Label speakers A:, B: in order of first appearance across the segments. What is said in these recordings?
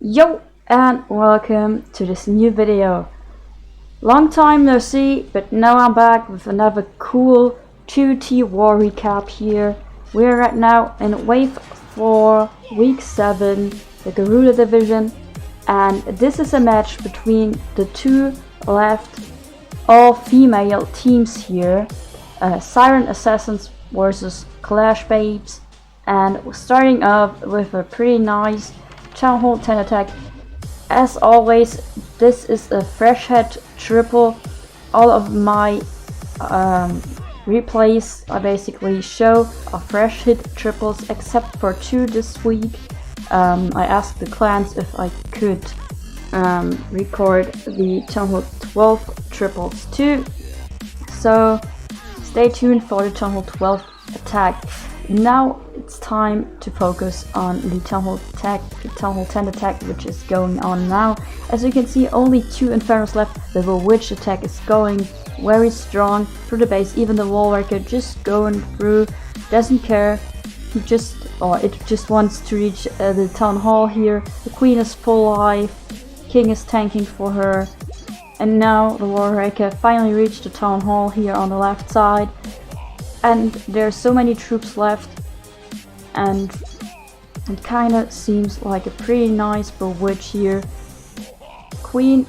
A: Yo, and welcome to this new video. Long time no see, but now I'm back with another cool 2T war recap here. We're right now in Wave 4, Week 7, the Garuda Division, and this is a match between the two left all-female teams here. Siren Assassins versus Clash Babes, and starting off with a pretty nice Town Hall 10 attack. As always, this is a fresh head triple. All of my replays I basically show are fresh hit triples except for 2 this week. I asked the clans if I could record the Town Hall 12 triples too. So stay tuned for the Town Hall 12 attack. Now it's time to focus on the Town Hall 10 attack, which is going on now. As you can see, only 2 Infernos left. The Witch attack is going very strong through the base. Even the Wallworker just going through, doesn't care. It just wants to reach the Town Hall here. The Queen is full life. King is tanking for her. And now the Wallworker finally reached the Town Hall here on the left side. And there's so many troops left, and it kinda seems like a pretty nice Bewitch here. Queen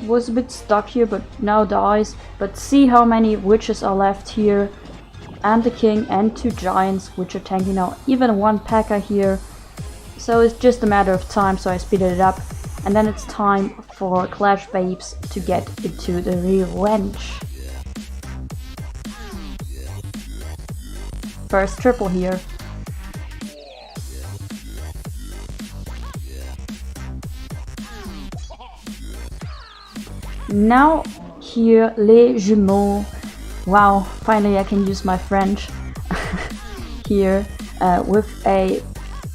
A: was a bit stuck here, but now dies. But see how many witches are left here, and the king and 2 giants which are tanking now, even 1 P.E.K.K.A here. So it's just a matter of time, so I speeded it up. And then it's time for Clash Babes to get into the revenge. First triple here. Now here les jumeaux. Wow, finally I can use my French here with a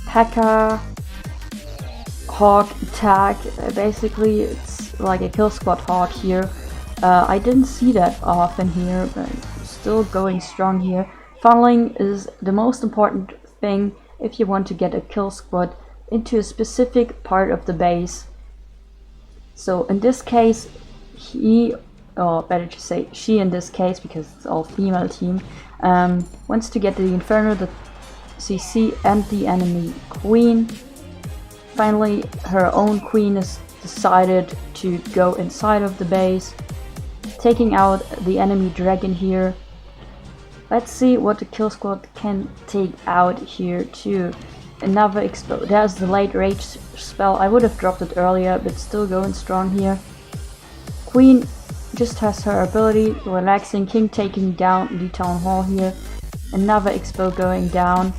A: P.E.K.K.A hawk attack. Basically it's like a kill squad hawk here. I didn't see that often here, but still going strong here. Funneling is the most important thing if you want to get a kill squad into a specific part of the base. So in this case, better to say she in this case, because it's all female team, wants to get the Inferno, the CC and the enemy queen. Finally, her own queen has decided to go inside of the base, taking out the enemy dragon here. Let's see what the kill squad can take out here too. Another explode. There's the late rage spell. I would have dropped it earlier, but still going strong here. Queen just has her ability, relaxing. King taking down the Town Hall here. Another expo going down.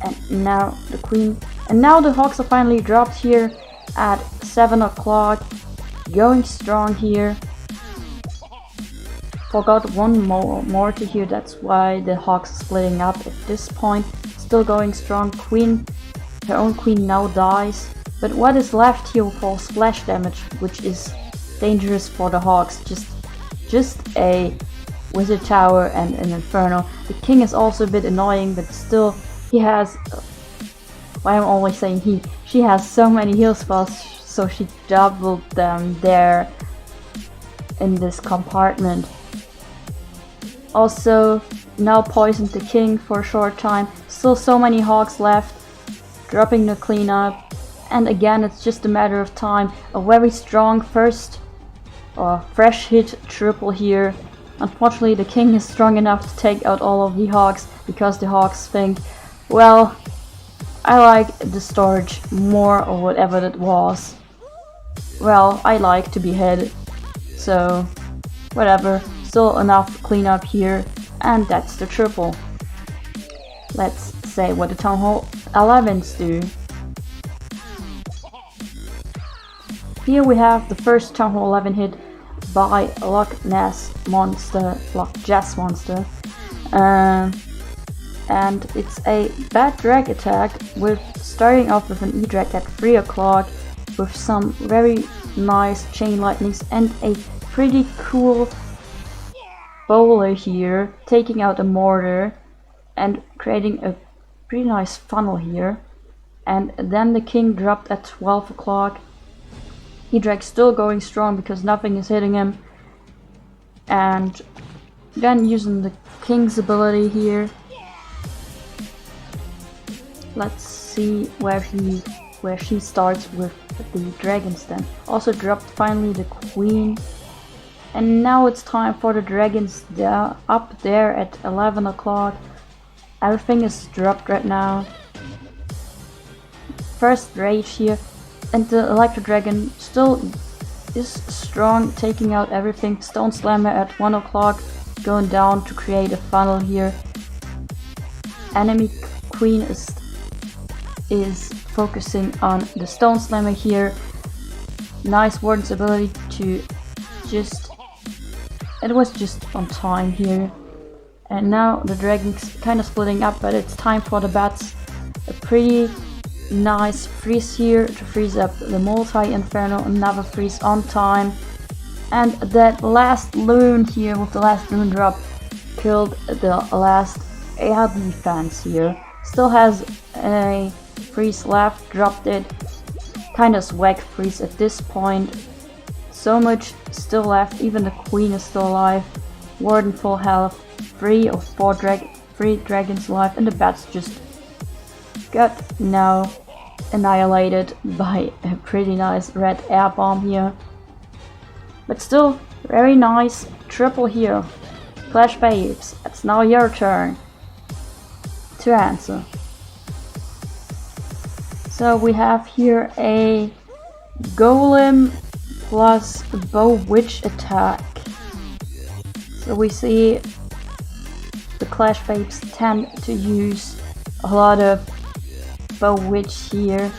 A: And now the Queen. And now the Hawks are finally dropped here at 7 o'clock. Going strong here. Forgot one more to here, that's why the Hawks are splitting up at this point. Still going strong. Queen, her own queen now dies. But what is left here for splash damage, which is dangerous for the Hawks. Just a wizard tower and an inferno. The king is also a bit annoying, but still he has, why I'm always saying he, she has so many heal spells, so she doubled them there in this compartment. Also now poisoned the king for a short time. Still so many Hawks left, dropping the cleanup. And again, it's just a matter of time. A very strong first fresh hit triple here. Unfortunately, the king is strong enough to take out all of the Hawks, because the Hawks think, well, I like the storage more, or whatever that was. Well, I like to be hit, so whatever. Still enough cleanup here, and that's the triple. Let's say what the Town Hall 11s do. Here we have the first Town Hall 11 hit by Loch Jess Monster. And it's a bad drag attack, with starting off with an E-drag at 3 o'clock with some very nice chain lightnings and a pretty cool bowler here, taking out a mortar and creating a pretty nice funnel here. And then the king dropped at 12 o'clock. E-Drag still going strong because nothing is hitting him. And then using the king's ability here. Let's see where she starts with the dragons then. Also dropped finally the queen. And now it's time for the dragons up there at 11 o'clock. Everything is dropped right now. First rage here. And the electro dragon still is strong, taking out everything. Stone slammer at 1 o'clock, going down to create a funnel here. Enemy queen is focusing on the stone slammer here. Nice warden's ability to it was just on time here. And now the dragon's kind of splitting up, but it's time for the bats. A pretty nice freeze here to freeze up the multi-inferno. Another freeze on time. And that last loon here with the last loon drop killed the last air defense here. Still has a freeze left, dropped it. Kind of swag freeze at this point. So much still left, even the queen is still alive. Warden full health, 3 of 4 dragons alive, and the bats just got now annihilated by a pretty nice red air bomb here. But still very nice triple here. Clash Babes, it's now your turn to answer. So we have here a golem plus bow witch attack. So we see the Clash Babes tend to use a lot of bow witch here.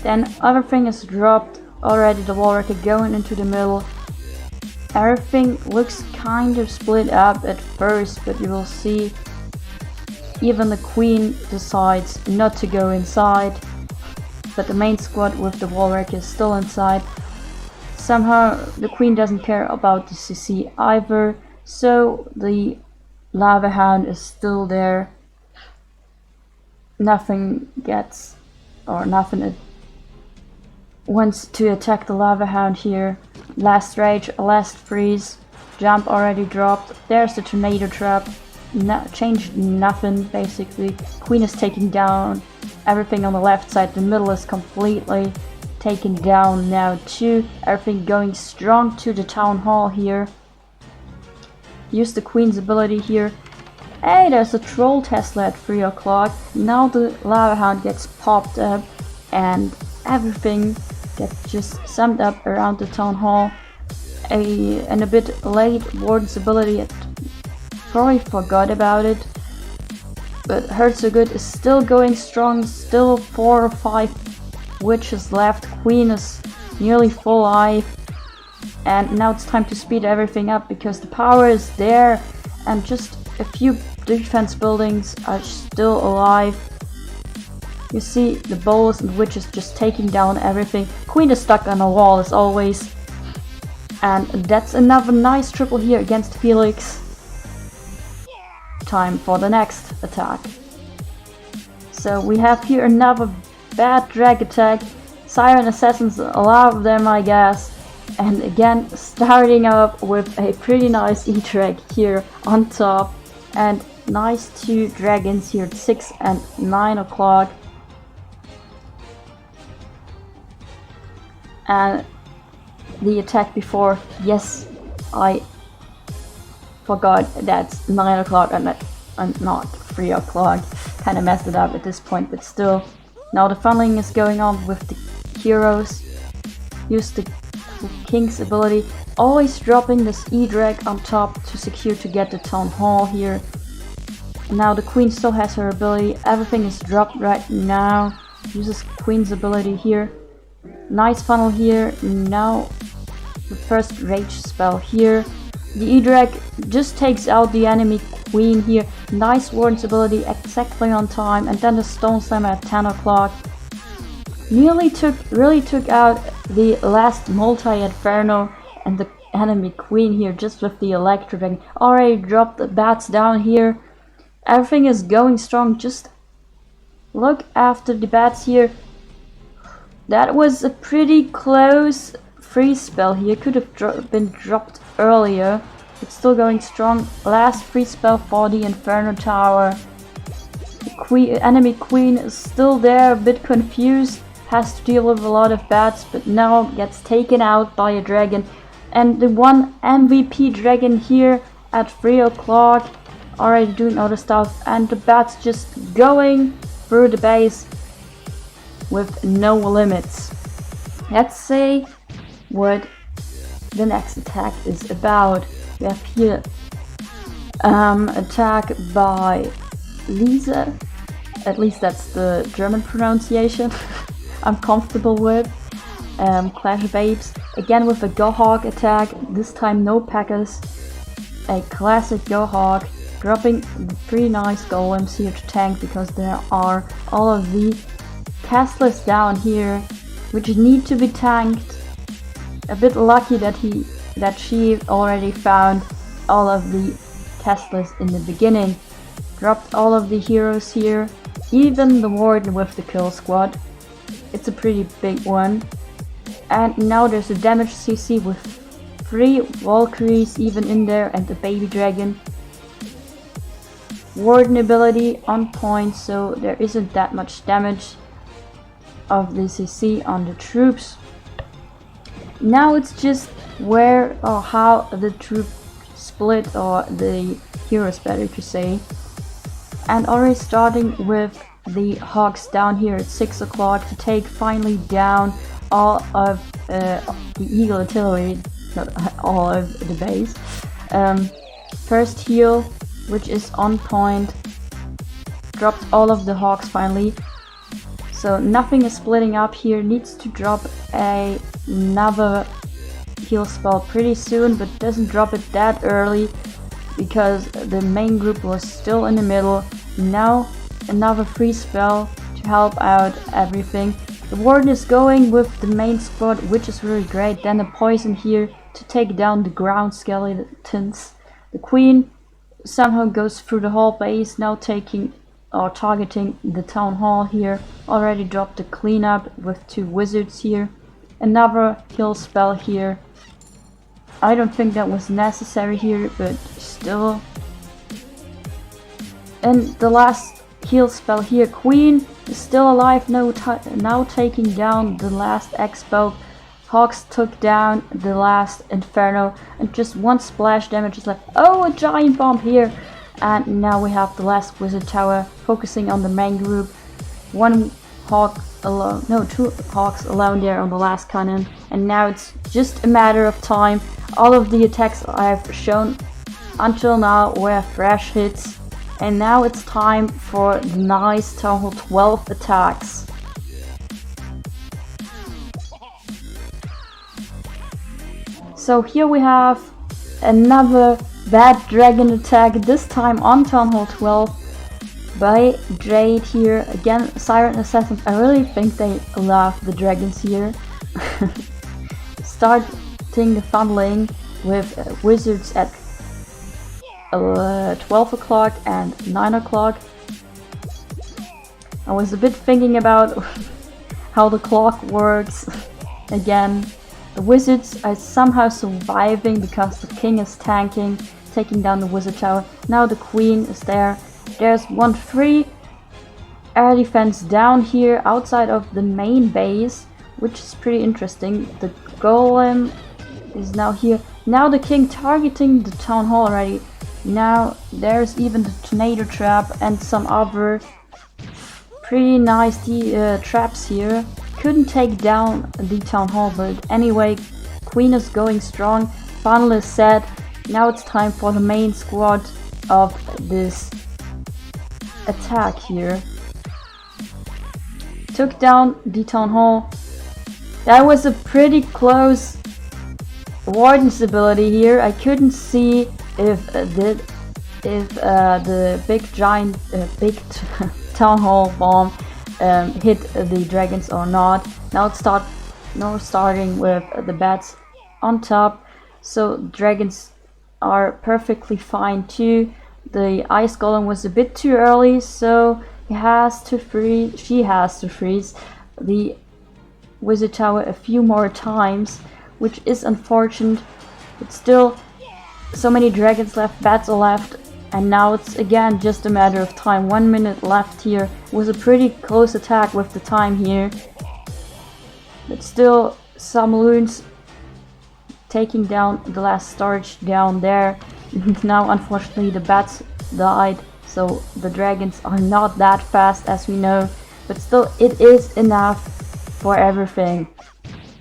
A: Then everything is dropped already. The Warwick going into the middle. Everything looks kind of split up at first, but you will see even the queen decides not to go inside. But the main squad with the Warwick is still inside. Somehow the queen doesn't care about the CC either, so the lava hound is still there. Nothing wants to attack the lava hound here. Last rage, last freeze, jump already dropped. There's the tornado trap. Changed nothing basically. Queen is taking down everything on the left side. The middle is completely taken down now too. Everything going strong to the town hall here. Use the queen's ability here. Hey, there's a troll Tesla at 3 o'clock. Now the lava hound gets popped up and everything gets just summed up around the town hall. And a bit late warden's ability, probably forgot about it. But Hurt So Good is still going strong, still 4 or 5 witches left. Queen is nearly full life. And now it's time to speed everything up because the power is there and just a few defense buildings are still alive. You see the bowls and witches just taking down everything. Queen is stuck on a wall as always. And that's another nice triple here against Felix. Time for the next attack. So we have here another bad drag attack. Siren Assassins, a lot of them I guess. And again starting up with a pretty nice E-drag here on top. And nice 2 dragons here at 6 and 9 o'clock. And the attack before, yes, I forgot that's 9 o'clock and not 3 o'clock. Kind of messed it up at this point, but still. Now the funneling is going on with the heroes. Use the king's ability. Always dropping this E-drag on top to secure to get the town hall here. Now the queen still has her ability. Everything is dropped right now. Uses queen's ability here. Nice funnel here. Now the first rage spell here. The E-drag just takes out the enemy queen here. Nice warden's ability exactly on time. And then the stone slammer at 10 o'clock. Really took out the last multi-inferno and the enemy queen here just with the electro dragon. Already dropped the bats down here. Everything is going strong. Just look after the bats here. That was a pretty close freeze spell here. Could have been dropped earlier. It's still going strong. Last freeze spell for the Inferno Tower. The enemy queen is still there, a bit confused. Has to deal with a lot of bats, but now gets taken out by a dragon. And the one MVP dragon here at 3 o'clock, already doing all the stuff, and the bats just going through the base with no limits. Let's see what the next attack is about. We have here attack by Lisa, at least that's the German pronunciation I'm comfortable with. Clash Babes, again with a Gohawk attack, this time no Packers. A classic Gohawk, dropping the pretty nice golems here to tank because there are all of the castless down here which need to be tanked. A bit lucky that she already found all of the castless in the beginning. Dropped all of the heroes here, even the warden with the kill squad. It's a pretty big one. And now there's a damage CC with 3 Valkyries even in there and the baby dragon. Warden ability on point, so there isn't that much damage of the CC on the troops. Now it's just where or how the troop split, or the heroes better to say. And already starting with the Hawks down here at 6 o'clock to take finally down all of the Eagle artillery, not all of the base. First heal, which is on point, dropped all of the Hawks finally. So nothing is splitting up here, needs to drop another heal spell pretty soon, but doesn't drop it that early because the main group was still in the middle. Now another free spell to help out everything. The warden is going with the main squad, which is really great. Then a poison here to take down the ground skeletons. The queen somehow goes through the whole base, now taking or targeting the town hall here. Already dropped the cleanup with 2 wizards here. Another heal spell here. I don't think that was necessary here, but still. And the last heal spell here, queen is still alive, now taking down the last X-bow. Hawks took down the last Inferno, and just 1 splash damage is left. Oh, a giant bomb here! And now we have the last wizard tower focusing on the main group. 1 hawk alone, no, 2 hawks alone there on the last cannon, and now it's just a matter of time. All of the attacks I've shown until now were fresh hits, and now it's time for the nice Town Hall 12 attacks. So here we have another bad dragon attack, this time on Town Hall 12 by Jade here. Again, Siren Assassins, I really think they love the dragons here. Starting the funneling with wizards at 12 o'clock and 9 o'clock. I was a bit thinking about how the clock works. Again, the wizards are somehow surviving because the king is tanking, taking down the wizard tower. Now the queen is there. There's 1 free air defense down here outside of the main base, which is pretty interesting. The golem is now here. Now the king targeting the town hall already. Now there's even the tornado trap and some other pretty nice traps here. Couldn't take down the town hall, but anyway, queen is going strong. Funnel is set. Now it's time for the main squad of this attack here. Took down the town hall. That was a pretty close warden's ability here. I couldn't see if the big town hall bomb hit the dragons or not. Now it's starting with the bats on top, so dragons are perfectly fine too. The ice golem was a bit too early, so She has to freeze the wizard tower a few more times, which is unfortunate, but still so many dragons left, bats are left, and now it's again just a matter of time. 1 minute left here. It was a pretty close attack with the time here, but still some loons taking down the last storage down there. Now unfortunately the bats died, so the dragons are not that fast as we know, but still it is enough for everything.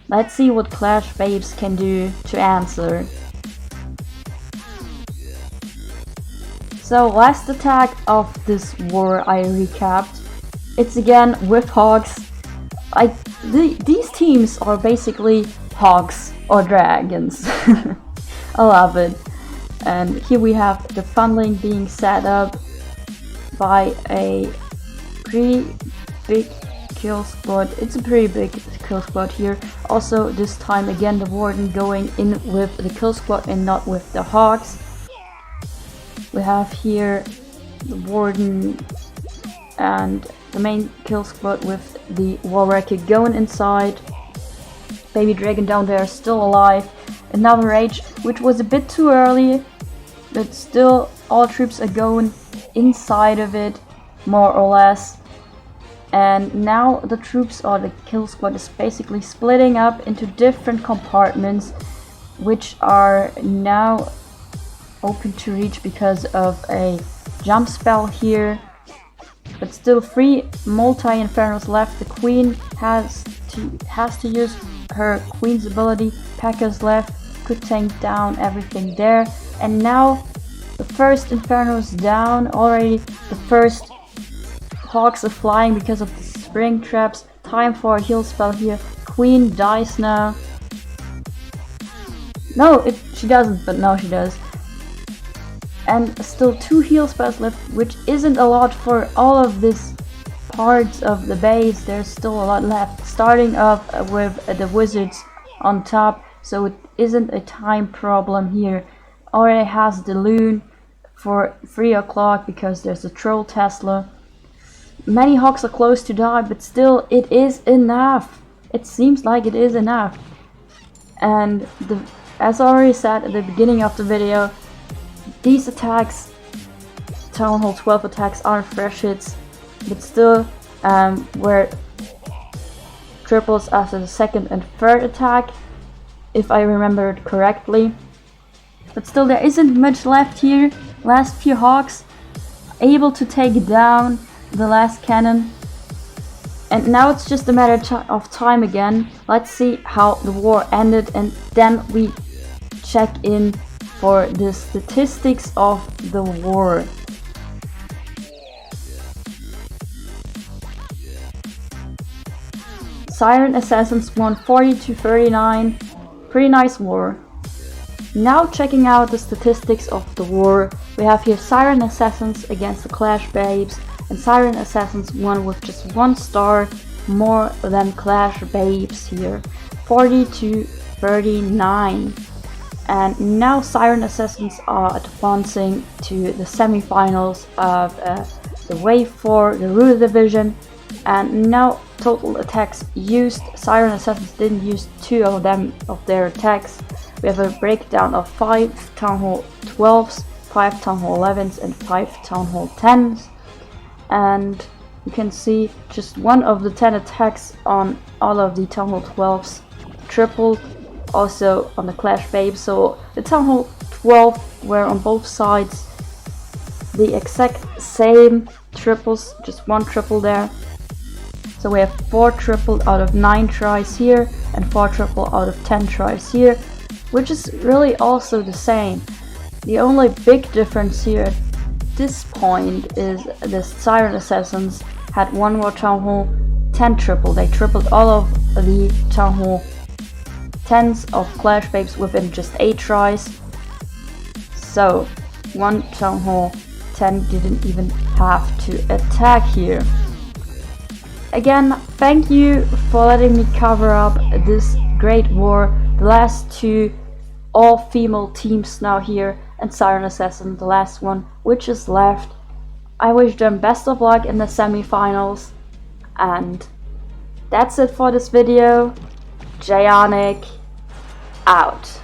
A: Let's see what Clash Babes can do to answer. So last attack of this war I recapped. It's again with hogs. These teams are basically hogs or dragons. I love it. And here we have the funneling being set up by a pretty big kill squad. It's a pretty big kill squad here. Also this time again the warden going in with the kill squad and not with the hogs. We have here the warden and the main kill squad with the wall wrecker going inside. Baby dragon down there still alive. Another rage, which was a bit too early, but still all troops are going inside of it, more or less. And now the troops or the kill squad is basically splitting up into different compartments, which are now open to reach because of a jump spell here. But still 3 multi-infernos left. The queen has to use her queen's ability. Packers left, could tank down everything there. And now the first inferno's down already. The first hogs are flying because of the spring traps. Time for a heal spell here. Queen dies now. No, she doesn't, but now she does. And still 2 heal spells left, which isn't a lot for all of these parts of the base. There's still a lot left, starting off with the wizards on top, so it isn't a time problem here. Already has the loon for 3 o'clock because there's a troll Tesla. Many hogs are close to die, but still it is enough. It seems like it is enough. And as I already said at the beginning of the video, these attacks, Town Hall 12 attacks, are fresh hits, but still were triples after the second and third attack, if I remember it correctly. But still there isn't much left here. Last few hogs able to take down the last cannon. And now it's just a matter of time again. Let's see how the war ended, and then we check in for the statistics of the war. Siren Assassins won 40-39. Pretty nice war. Now checking out the statistics of the war. We have here Siren Assassins against the Clash Babes, and Siren Assassins won with just 1 star more than Clash Babes here. 40-39. And now Siren Assassins are advancing to the semi-finals of the Wave 4, the Ruler Division. And now total attacks used. Siren Assassins didn't use 2 of their attacks. We have a breakdown of 5 Town Hall 12s, 5 Town Hall 11s, and 5 Town Hall 10s. And you can see just 1 of the 10 attacks on all of the Town Hall 12s tripled. Also on the Clash Babes, so the Town Hall 12 were on both sides the exact same triples, just 1 triple there. So we have 4 triple out of 9 tries here and 4 triple out of 10 tries here, which is really also the same. The only big difference here at this point is the Siren Assassins had 1 more Town Hall 10 triple. They tripled all of the Town Hall 10s of Clash Babes within just 8 tries. So 1 Town Hall 10 didn't even have to attack here. Again, thank you for letting me cover up this great war. The last 2 all-female teams now here, and Siren Assassin, the last one which is left. I wish them best of luck in the semifinals, and that's it for this video. Jeyonik out.